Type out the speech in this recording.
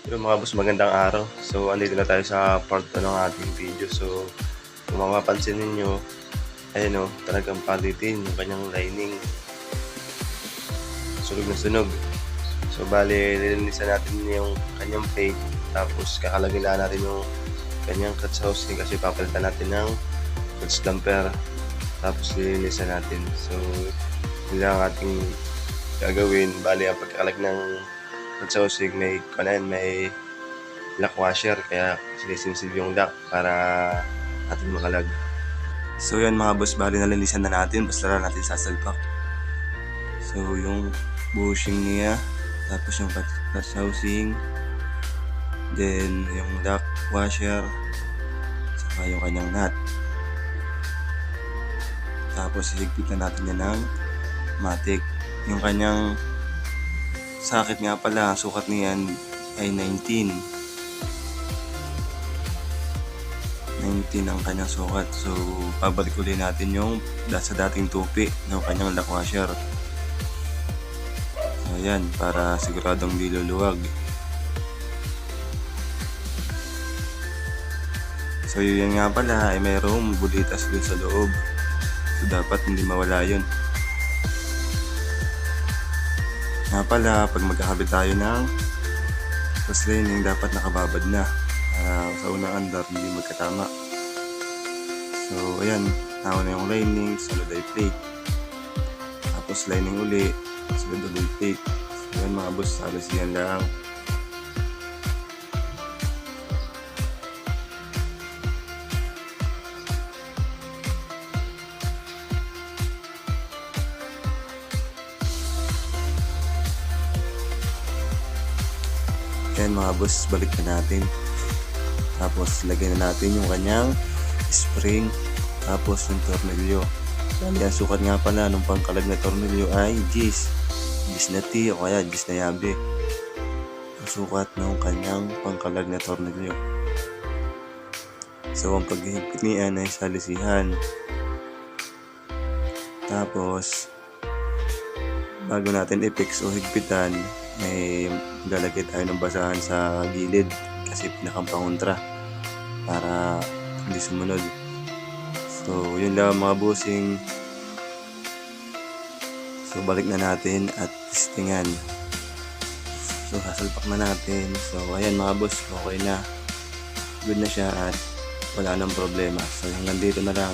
Pero mga boss, magandang araw. So, andito na tayo sa part 2 ng ating video. So, kung mapapansin ninyo, ayun o, talagang palitin yung kanyang lining. Sunog na sunog. So, bali, nilinisan natin yung kanyang plate. Tapos, kakalagilaan natin yung kanyang clutch housing kasi papalitan natin ng clutch damper. Tapos, nilinisan natin. So, yun lang ang ating gagawin. Bali, ang pagkakalag ng clutch housing, may lock washer, kaya sinisimsid yung lock para atin makalag. So yan mga boss, bali nalinisan na natin, basta lang natin sasalpak. So yung bushing niya, tapos yung clutch housing, then yung lock washer, saka yung kanyang nut. Tapos higpit na natin yan ng matic. Yung kanyang sakit nga pala, sukat niyan ay 19 ang kanyang sukat. So, pabalik ulit natin yung sa dating tupi ng kanyang lock washer. So, ayan, para siguradong di luluwag. So, yun nga pala, ay mayroong bulitas dun sa loob. So, dapat hindi mawala yun. Nga pala, pag magkakabit tayo ng cross lining, dapat nakababad na. Sa unang andar, hindi magkatama. So, ayan, nauna na yung lining, sunod ay plate. Tapos lining uli, sunod ulit plate. So, ayan mga boss, halos yan lang. Ayan mga boss, balik na natin. Tapos lagyan na natin yung kanyang spring, tapos yung tornilyo. Bali, ang sukat nga pala nung pangkalag na tornilyo ay gis na T o kaya gis na yabe. Ang sukat ng kanyang pangkalag na tornilyo. So ang paghihigpit niyan ay salisihan. Tapos bago natin i-fix o higpitan, may lalagay tayo ng basahan sa gilid kasi pinakapangontra para hindi sumunod. So yun lang mga bossing. So balik na natin at testingan. So sasalpak na natin. So ayan mga boss, okay na, good na siya at wala nang problema. So hanggang dito na lang.